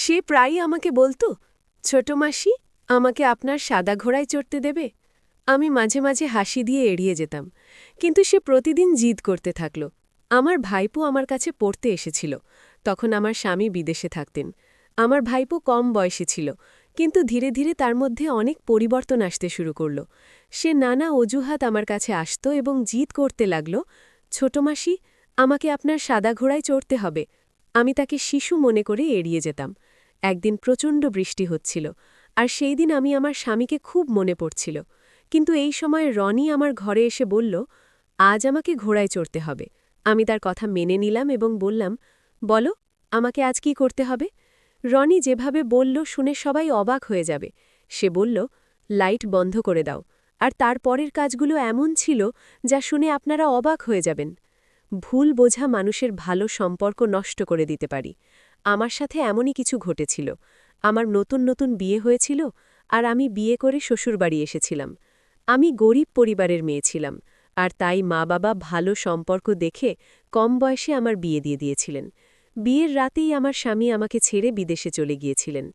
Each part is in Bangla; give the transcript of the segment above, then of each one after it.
সে প্রায়ই আমাকে বলতো, ছোট মাসি, আমাকে আপনার সাদা ঘোড়ায় চড়তে দেবে। আমি মাঝে মাঝে হাসি দিয়ে এড়িয়ে যেতাম, কিন্তু সে প্রতিদিন জিদ করতে থাকল। আমার ভাইপো আমার কাছে পড়তে এসেছিল। তখন আমার স্বামী বিদেশে থাকতেন। আমার ভাইপো কম বয়সী ছিল, কিন্তু ধীরে ধীরে তার মধ্যে অনেক পরিবর্তন আসতে শুরু করল। সে নানা অজুহাত আমার কাছে আসত এবং জিদ করতে লাগল, ছোট মাসি, আমাকে আপনার সাদা ঘোড়ায় চড়তে হবে। আমি তাকে শিশু মনে করে এড়িয়ে যেতাম। একদিন প্রচণ্ড বৃষ্টি হচ্ছিল, আর সেই দিন আমি আমার স্বামীকে খুব মনে পড়ছিল। কিন্তু এই সময় রনি আমার ঘরে এসে বলল, আজ আমাকে ঘোড়ায় চড়তে হবে। আমি তার কথা মেনে নিলাম এবং বললাম, বলো, আমাকে আজ কি করতে হবে? রনি যেভাবে বলল শুনে সবাই অবাক হয়ে যাবে। সে বলল, লাইট বন্ধ করে দাও। আর তার পরের কাজগুলো এমন ছিল যা শুনে আপনারা অবাক হয়ে যাবেন। ভুল বোঝা মানুষের ভালো সম্পর্ক নষ্ট করে দিতে পারি। আমার সাথে এমনই কিছু ঘটেছিল। আমার নতুন নতুন বিয়ে হয়েছিল, আর আমি বিয়ে করে শ্বশুরবাড়ি এসেছিলাম। আমি গরিব পরিবারের মেয়ে ছিলাম, আর তাই মা বাবা ভালো সম্পর্ক দেখে কম বয়সে আমার বিয়ে দিয়ে দিয়েছিলেন। বিয়ের রাতেই আমার স্বামী আমাকে ছেড়ে বিদেশে চলে গিয়েছিলেন।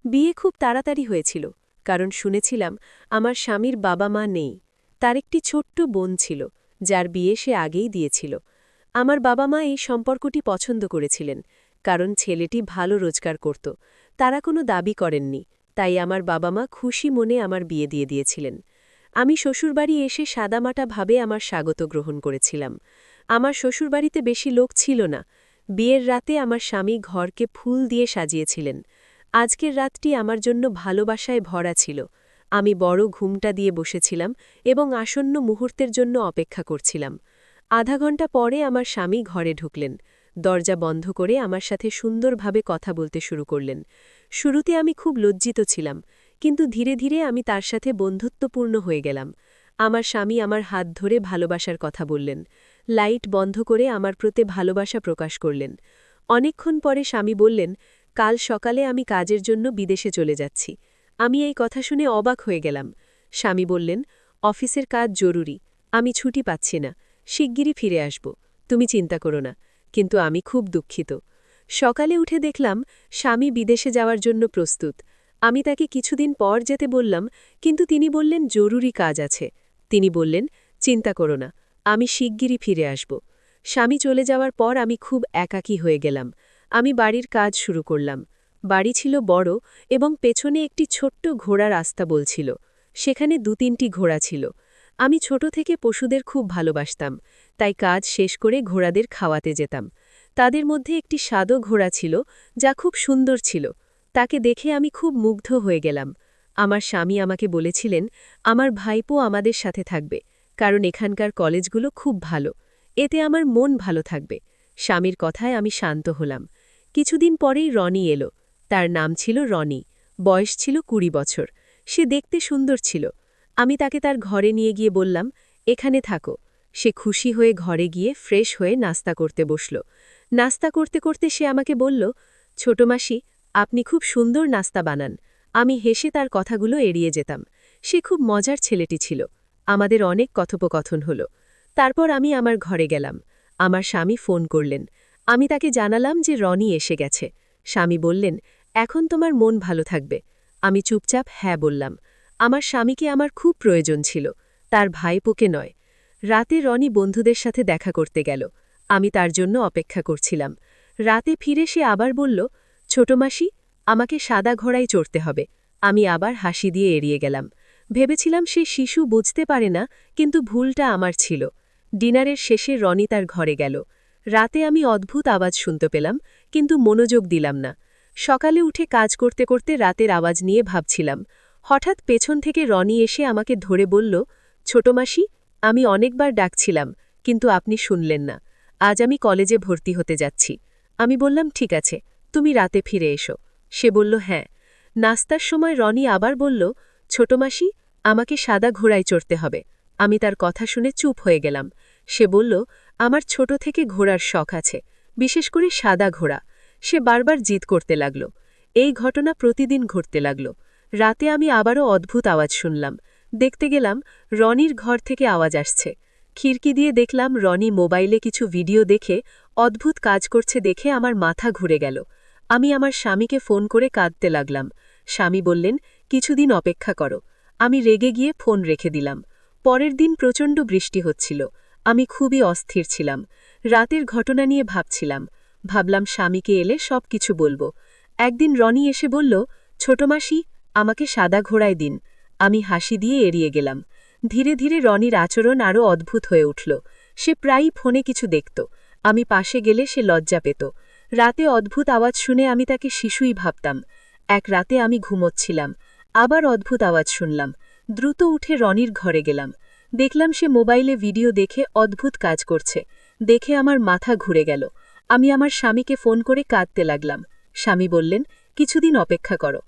বিয়ে খুব তাড়াতাড়ি হয়েছিল, কারণ শুনেছিলাম আমার স্বামীর বাবা মা নেই। তার একটি ছোট্ট বোন ছিল, যার বিয়ে সে আগেই দিয়েছিল। আমার বাবা মা এই সম্পর্কটি পছন্দ করেছিলেন, কারণ ছেলেটি ভালো রোজগার করত। তারা কোনো দাবি করেননি, তাই আমার বাবা মা খুশি মনে আমার বিয়ে দিয়ে দিয়েছিলেন। আমি শ্বশুরবাড়ি এসে সাদামাটাভাবে আমার স্বাগত গ্রহণ করেছিলাম। আমার শ্বশুরবাড়িতে বেশি লোক ছিল না। বিয়ের রাতে আমার স্বামী ঘরকে ফুল দিয়ে সাজিয়েছিলেন। আজকের রাতটি আমার জন্য ভালোবাসায় ভরা ছিল। আমি বড় ঘুমটা দিয়ে বসেছিলাম এবং আসন্ন মুহূর্তের জন্য অপেক্ষা করছিলাম। আধা ঘণ্টা পরে আমার স্বামী ঘরে ঢুকলেন। দরজা বন্ধ করে আমার সাথে সুন্দরভাবে কথা বলতে শুরু করলেন। শুরুতে আমি খুব লজ্জিত ছিলাম, কিন্তু ধীরে ধীরে আমি তার সাথে বন্ধুত্বপূর্ণ হয়ে গেলাম। আমার স্বামী আমার হাত ধরে ভালোবাসার কথা বললেন। লাইট বন্ধ করে আমার প্রতি ভালোবাসা প্রকাশ করলেন। অনেকক্ষণ পরে স্বামী বললেন, কাল সকালে আমি কাজের জন্য বিদেশে চলে যাচ্ছি। আমি এই কথা শুনে অবাক হয়ে গেলাম। স্বামী বললেন, অফিসের কাজ জরুরি, আমি ছুটি পাচ্ছি না, শিগগিরই ফিরে আসব, তুমি চিন্তা করো না। কিন্তু আমি খুব দুঃখিত। সকালে উঠে দেখলাম স্বামী বিদেশে যাওয়ার জন্য প্রস্তুত। আমি তাকে কিছুদিন পর যেতে বললাম, কিন্তু তিনি বললেন জরুরি কাজ আছে। তিনি বললেন, চিন্তা করো না, আমি শিগগিরই ফিরে আসব। স্বামী চলে যাওয়ার পর আমি খুব একাকী হয়ে গেলাম। আমি বাড়ির কাজ শুরু করলাম। বাড়ি ছিল বড় এবং পেছনে একটি ছোট্ট ঘোড়া রাস্তা বলছিল। সেখানে ২-৩টি ঘোড়া ছিল। আমি ছোট থেকে পশুদের খুব ভালোবাসতাম, তাই কাজ শেষ করে ঘোড়াদের খাওয়াতে যেতাম। তাদের মধ্যে একটি সাদো ঘোড়া ছিল, যা খুব সুন্দর ছিল। তাকে দেখে আমি খুব মুগ্ধ হয়ে গেলাম। আমার স্বামী আমাকে বলেছিলেন, আমার ভাইপো আমাদের সাথে থাকবে, কারণ এখানকার কলেজগুলো খুব ভালো। এতে আমার মন ভালো থাকবে। স্বামীর কথায় আমি শান্ত হলাম। কিছুদিন পরেই রনি এলো। তার নাম ছিল রনি। বয়স ছিল ২০ বছর। সে দেখতে সুন্দর ছিল। আমি তাকে তার ঘরে নিয়ে গিয়ে বললাম, এখানে থাকো। সে খুশি হয়ে ঘরে গিয়ে ফ্রেশ হয়ে নাস্তা করতে বসল। নাস্তা করতে করতে সে আমাকে বলল, ছোট মাসি, আপনি খুব সুন্দর নাস্তা বানান। আমি হেসে তার কথাগুলো এড়িয়ে যেতাম। সে খুব মজার ছেলেটি ছিল। আমাদের অনেক কথোপকথন হল। তারপর আমি আমার ঘরে গেলাম। আমার স্বামী ফোন করলেন। আমি তাকে জানালাম যে রনি এসে গেছে। স্বামী বললেন, এখন তোমার মন ভালো থাকবে। আমি চুপচাপ হ্যাঁ বললাম। আমার স্বামীকে আমার খুব প্রয়োজন ছিল, তার ভাইপোকে নয়। রাতে রনি বন্ধুদের সাথে দেখা করতে গেল। আমি তার জন্য অপেক্ষা করছিলাম। রাতে ফিরে সে আবার বলল, ছোট মাসি, আমাকে সাদা ঘোড়ায় চড়তে হবে। আমি আবার হাসি দিয়ে এড়িয়ে গেলাম। ভেবেছিলাম সে শিশু বুঝতে পারে না, কিন্তু ভুলটা আমার ছিল। ডিনারের শেষে রনি তার ঘরে গেল। রাতে আমি অদ্ভুত আওয়াজ শুনতে পেলাম, কিন্তু মনোযোগ দিলাম না। সকালে উঠে কাজ করতে করতে রাতের আওয়াজ নিয়ে ভাবছিলাম। হঠাৎ পেছন থেকে রনি এসে আমাকে ধরে বলল, ছোট মাসি, আমি অনেকবার ডাকছিলাম, কিন্তু আপনি শুনলেন না। আজ আমি কলেজে ভর্তি হতে যাচ্ছি। আমি বললাম, ঠিক আছে, তুমি রাতে ফিরে এসো। সে বলল, হ্যাঁ। নাস্তার সময় রনি আবার বলল, ছোট মাসি, আমাকে সাদা ঘোড়ায় চড়তে হবে। আমি তার কথা শুনে চুপ হয়ে গেলাম। সে বলল, আমার ছোট থেকে ঘোড়ার শখ আছে, বিশেষ করে সাদা ঘোড়া। সে বারবার জিদ করতে লাগল। এই ঘটনা প্রতিদিন ঘটতে লাগল। রাতে আমি আবারও অদ্ভুত আওয়াজ শুনলাম। দেখতে গেলাম রনির ঘর থেকে আওয়াজ আসছে। খিড়কি দিয়ে দেখলাম রনি মোবাইলে কিছু ভিডিও দেখে অদ্ভুত কাজ করছে দেখে আমার মাথা ঘুরে গেল। আমি আমার স্বামীকে ফোন করে কাঁদতে লাগলাম। স্বামী বললেন, কিছুদিন অপেক্ষা করো। আমি রেগে গিয়ে ফোন রেখে দিলাম। পরের দিন প্রচণ্ড বৃষ্টি হচ্ছিল। আমি খুবই অস্থির ছিলাম। রাতের ঘটনা নিয়ে ভাবলাম স্বামীকে এলে সব কিছু বলবো। একদিন রনি এসে বলল, ছোট মাসি, আমাকে সাদা ঘোড়ায় দিন। আমি হাসি দিয়ে এড়িয়ে গেলাম। ধীরে ধীরে রনির আচরণ আরও অদ্ভুত হয়ে উঠল। সে প্রায়ই ফোনে কিছু দেখত। আমি পাশে গেলে সে লজ্জা পেত। রাতে অদ্ভুত আওয়াজ শুনে আমি তাকে শিশুই ভাবতাম। এক রাতে আমি ঘুমোচ্ছিলাম। আবার অদ্ভুত আওয়াজ শুনলাম। দ্রুত উঠে রনির ঘরে গেলাম। দেখলাম সে মোবাইলে ভিডিও দেখে অদ্ভুত কাজ করছে। দেখে আমার মাথা ঘুরে গেল। আমি আমার স্বামীকে ফোন করে কাঁদতে লাগলাম। স্বামী বললেন, কিছুদিন অপেক্ষা করো।